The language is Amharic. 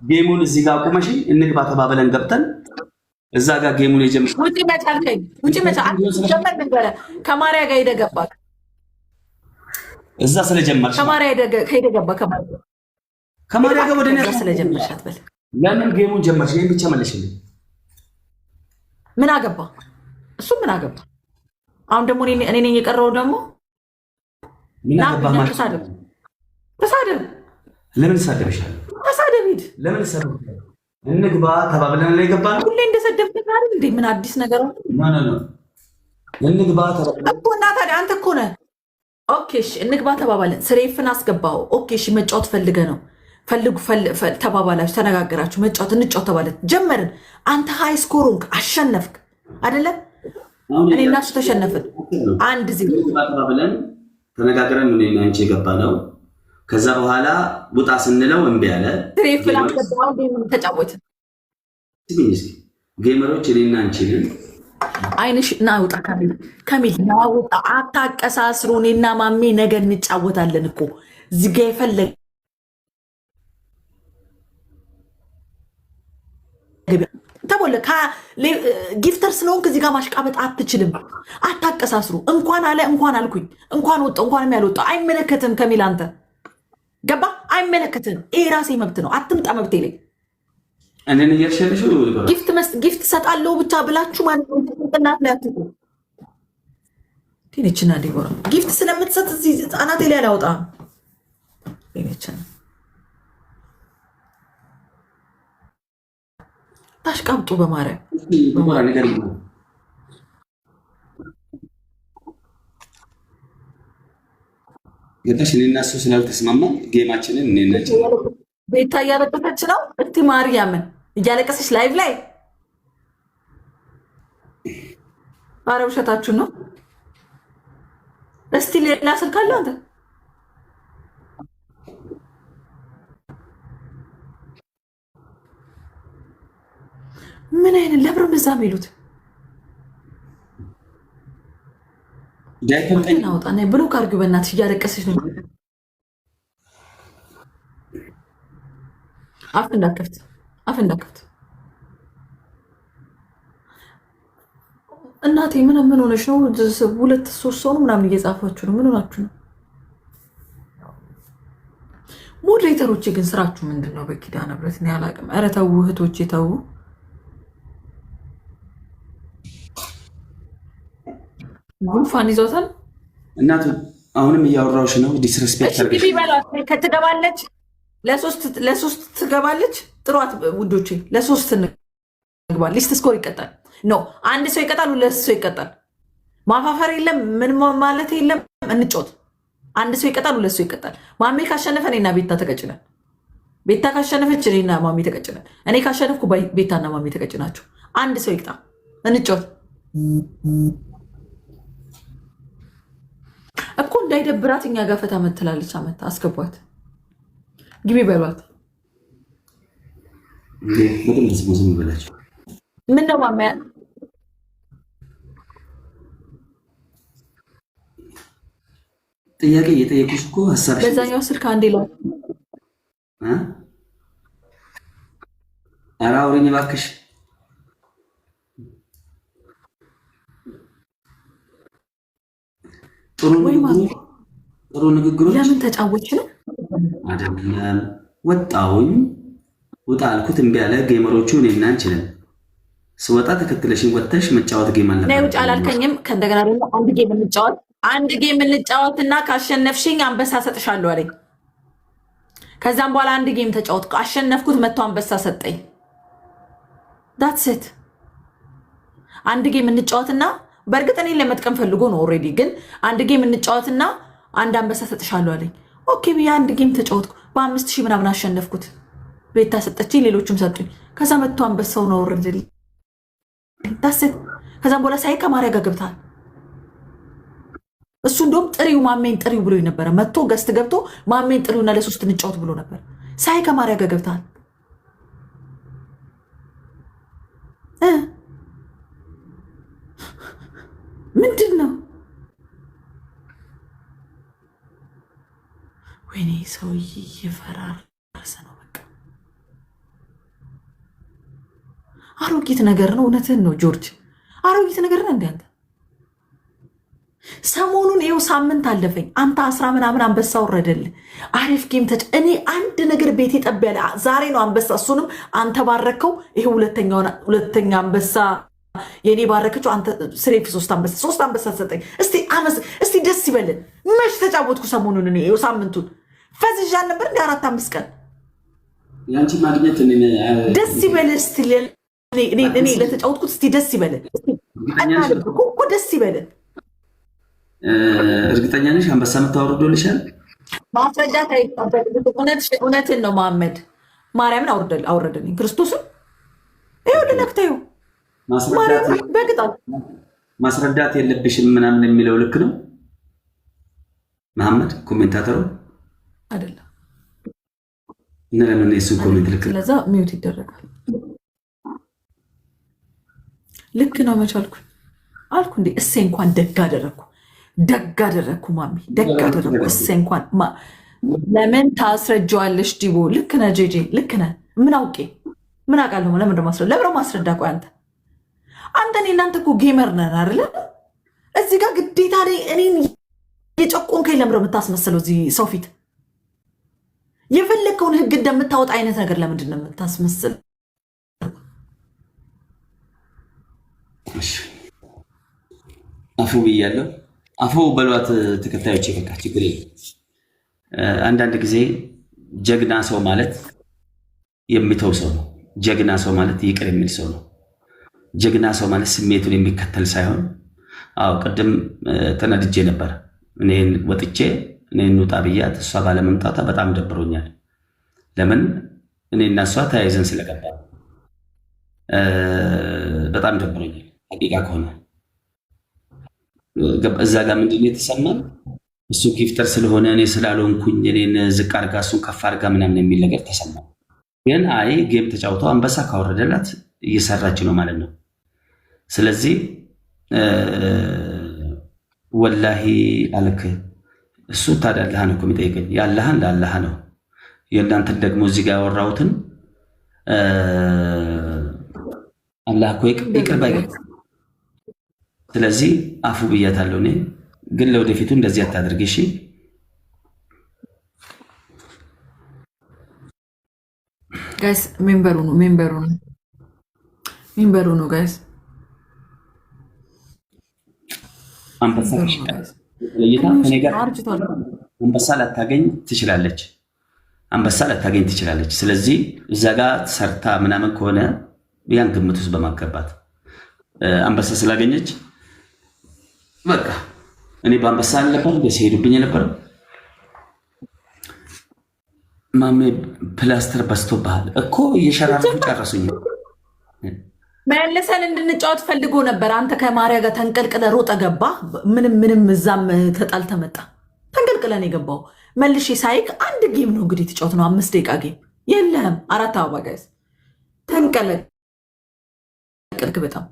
ጌሙን እዚህ ጋር አቁመሽ እንግባ ተባብለን ገብተን እዛ ጋር ጌሙን የጀመርሽ ውጪ መቻልከኝ ውጪ መቻል ጀመር ነበረ ከማርያ ጋር ይደገባክ እዛ ስለጀመርሽ ከማርያ ከይደገባ ከማርያ ጋር ወደኔ ስለጀመርሽ አትበል። ለምን ጌሙን ጀመርሽ? ይሄን ብቻ መልሽልኝ። ምን አገባ እሱ ምን አገባ? አሁን ደግሞ እኔ ነኝ የቀረው ደግሞ ምን አገባ ማለት ተሳደብ። ለምን ተሳደብሻል? ተሳደብ ሂድ። ለምን ተሳደብ? እንግባ ተባብለን ላይ ገባ ነው። ሁሌ እንደሰደብክ አይደል እንዴ? ምን አዲስ ነገር ነው? ነው እንግባ ተባብለን እኮ እና ታዲያ አንተ እኮ ነህ። ኦኬ እሺ እንግባ ተባባለን። ስሬፍን አስገባው። ኦኬ እሺ መጫወት ፈልገ ነው ተባባላችሁ፣ ተነጋገራችሁ፣ መጫወት እንጫወት ተባለ፣ ጀመርን። አንተ ሃይ ስኮሩንክ አሸነፍክ አይደለም? እኔ እና እሱ ተሸነፍን። አንድ ዜሮ ተባብለን ተነጋግረን ምን አንቺ የገባ ነው። ከዛ በኋላ ቡጣ ስንለው እምቢ አለ። ስሬፍን አስገባው። ተጫወት ጌመሮች እኔና አንቺ ነን። አይንሽ ናውጣ ከሚል ናውጣ አታቀሳስሩ። እኔና ማሜ ነገ እንጫወታለን እኮ እዚህ ጋ የፈለገ ተቦለ ጊፍተር ስለሆንክ እዚህ ጋር ማሽቃበጥ አትችልም። አታቀሳስሩ። እንኳን አለ እንኳን አልኩኝ እንኳን ወጣ እንኳንም ያልወጣ አይመለከትም። ከሚል አንተ ገባ አይመለከትም። ይሄ ራሴ መብት ነው። አትምጣ መብቴ ላይ እኔን እያልሸልሽ ጊፍት ሰጣለሁ ብቻ ብላችሁ ማለት ነው። ጥናት ላይ አትቁ። ዲነችና ዲቦራ ጊፍት ስለምትሰጥ እዚህ አናቴ ላይ አላወጣም። ዲነችና ታሽቃብጡ በማርያም ነገር ገዳሽ እኔና እሱ ስላልተስማማ ጌማችንን እኔና ቤታ እያለቀሰች ነው። እስቲ ማርያምን እያለቀሰች ላይቭ ላይ ኧረ ውሸታችሁን ነው። እስቲ ሌላ ስልክ አለ አንተ ምን አይነት ለብሮ እንደዛ የሚሉት ናውጣ ብሎክ አድርጊው በእናትሽ። እያለቀሰች ነው። አፍ እንዳከፍት እናቴ ምን ሆነች ነው? 2-3 ሰው ነው ምናምን እየጻፋችሁ ነው። ምን ሆናችሁ ነው? ሞዴሬተሮች ግን ስራችሁ ምንድን ነው? በኪዳነ ምሕረት እኔ አላውቅም። ኧረ ተው እህቶቼ ተው። ጉንፋን ይዞታል እናቱ። አሁንም እያወራሁሽ ነው። ዲስሬስፔክት ከትገባለች ለሶስት ትገባለች። ጥሯት ውዶቼ፣ ለሶስት እንግባ። ሊስት ስኮር ይቀጣል። ኖ አንድ ሰው ይቀጣል፣ ሁለት ሰው ይቀጣል። ማፋፈር የለም ምን ማለት የለም። እንጮት። አንድ ሰው ይቀጣል፣ ሁለት ሰው ይቀጣል። ማሜ ካሸነፈ እኔና ቤታ ተቀጭናል። ቤታ ካሸነፈች እኔና ማሜ ተቀጭናል። እኔ ካሸነፍኩ ቤታና ማሜ ተቀጭናችሁ። አንድ ሰው ይቅጣ። እንጮት እኮ እንዳይደብራት እኛ ጋር ፈታ መትላለች። አመት አስገቧት፣ ግቢ በሏት። ምን ነው ማማ ጥያቄ እየጠየቁሽ እኮ ሀሳብሽ በዛኛው ስልክ አንዴ ላይ ኧረ አውሪኝ እባክሽ። ጥሩ ንግግሮች። ለምን ተጫወች ነው አይደለም። ወጣውኝ ውጣ አልኩት እምቢ አለ። ጌመሮቹ እኔና አንችልም። ስወጣ ተከትለሽኝ ወጥተሽ መጫወት ጌም አለ ነው። ውጭ አላልከኝም? ከእንደገና ደግሞ አንድ ጌም እንጫወትና ካሸነፍሽኝ አንበሳ ሰጥሻለሁ አለኝ። ከዛም በኋላ አንድ ጌም ተጫወትኩ፣ አሸነፍኩት፣ መጥቶ አንበሳ ሰጠኝ። ዳትስ ኢት። አንድ ጌም እንጫወትና በእርግጥ እኔን ለመጥቀም ፈልጎ ነው ኦልሬዲ። ግን አንድ ጌም እንጫወትና አንድ አንበሳ ሰጥሻለሁ አለኝ። ኦኬ ብዬ አንድ ጌም ተጫወትኩ፣ በ5000 ምናምን አሸነፍኩት። ቤታ ሰጠችኝ፣ ሌሎችም ሰጡኝ። ከዛ መጥቶ አንበሳው ነው ወረደልኝ። ዳሴት። ከዛም በኋላ ሳይ ከማርያ ጋር ገብታል። እሱ እንደውም ጥሪው ማሜን ጥሪው ብሎ ነበረ። መጥቶ ገስት ገብቶ ማሜን ጥሪውና ለሶስት እንጫወት ብሎ ነበር። ሳይ ከማርያ ጋር ገብታል። ምንድን ነው? ወይኔ ሰውዬ እየፈራረሰ ነው። በቃ አሮጊት ነገር ነው። እውነትህን ነው ጆርጅ፣ አሮጊት ነገር ነው። እንደ ሰሞኑን ይኸው ሳምንት አለፈኝ። አንተ 10 ምናምን አንበሳ ወረደልህ። አሪፍ ጌም እኔ አንድ ነገር ቤቴ ጠብ ያለ ዛሬ ነው አንበሳ። እሱንም አንተ ባረከው። ይሄ ሁለተኛ አንበሳ የኔ ባረከችው አንተ። ስሬፍ 3 አንበሳ ሰጠኝ። እስቲ ደስ ይበልን። መች ተጫወትኩ ሰሞኑን እኔ ይኸው ሳምንቱን ፈዝዣን ነበር እንደ 4-5 ቀን። ያንቺ ማግኘት ደስ ይበል። እስቲ እኔ ለተጫወትኩት እስቲ ደስ ይበል። እኮ ደስ ይበል። እርግጠኛ ነሽ አንበሳ የምታወርዶልሻል? ማስረዳት አይጠበቅም። እውነትን ነው መሐመድ ማርያምን አውረደልኝ ክርስቶስን። ይኸው ልነክተዩ ማስረዳት የለብሽም ምናምን የሚለው ልክ ነው መሐመድ ኮሜንታተሩ አይደለም። እና ለምን እሱ ኮሜንት ልክ ነው? ስለዛ ሚውት ይደረጋል። ልክ ነው መቻልኩ አልኩ እንዴ። እሴ እንኳን ደግ አደረግኩ ማሚ፣ ደግ አደረግኩ። እሴ እንኳን ለምን ታስረጃዋለሽ? ዲቦ ልክ ነህ፣ ጄጄ ልክ ነህ። ምን አውቄ ምን አውቃለሁ? ለምን ማስረዳ? ቆይ አንተ እናንተ እኮ ጌመር ነን አይደለ? እዚህ ጋር ግዴታ እኔን የጨቆንከኝ ለምን የምታስመስለው? እዚህ ሰው ፊት የፈለግከውን ህግ እንደምታወጣ አይነት ነገር ለምንድን ነው የምታስመስል? አፉ ብያለሁ። አፉ በሏት ተከታዮች፣ በቃ ችግር የለም። አንዳንድ ጊዜ ጀግና ሰው ማለት የሚተው ሰው ነው። ጀግና ሰው ማለት ይቅር የሚል ሰው ነው። ጀግና ሰው ማለት ስሜቱን የሚከተል ሳይሆን፣ አዎ ቅድም ተነድጄ ነበር። እኔን ወጥቼ እኔን ውጣ ብያት እሷ ባለመምጣቷ በጣም ደብሮኛል። ለምን እኔና እሷ ተያይዘን ስለገባ በጣም ደብሮኛል። ሐቂቃ ከሆነ እዛ ጋር ምንድን ነው የተሰማን? እሱ ጊፍተር ስለሆነ እኔ ስላልሆንኩኝ እኔን ዝቅ አድርጋ እሱን ከፍ አድርጋ ምናምን የሚል ነገር ተሰማ። ግን አይ ጌም ተጫውተው አንበሳ ካወረደላት እየሰራች ነው ማለት ነው። ስለዚህ ወላሂ አልክ እሱ ታዲያ አላህን እኮ የሚጠይቀኝ ያላህን ለአላህ ነው። የእናንተን ደግሞ እዚህ ጋር ያወራሁትን አላህ እኮ ይቅር ባይ። ስለዚህ አፉ ብያታለሁ። እኔ ግን ለወደፊቱ እንደዚህ አታድርጊ እሺ። ጋይስ ሜምበሩ ነው ጋይስ። አንበሳ ላታገኝ ትችላለች። ስለዚህ እዛ ጋር ሰርታ ምናምን ከሆነ ያን ግምት ውስጥ በማስገባት አንበሳ ስላገኘች በቃ እኔ በአንበሳ አልነበር ሲሄዱብኝ የነበረው። ማሜ ፕላስተር በስቶብሃል እኮ እየሸራረፉ ጨረሱኝ። መልሰን እንድንጫወት ፈልጎ ነበር። አንተ ከማርያ ጋር ተንቀልቅለ ሮጠ ገባ። ምንም እዛም ተጣልተ መጣ። ተንቀልቅለን የገባው መልሼ ሳይክ አንድ ጌም ነው እንግዲህ ተጫወት ነው 5 ደቂቃ ጌም የለህም። 4 አበባ ጋይስ ተንቀለቅልክ በጣም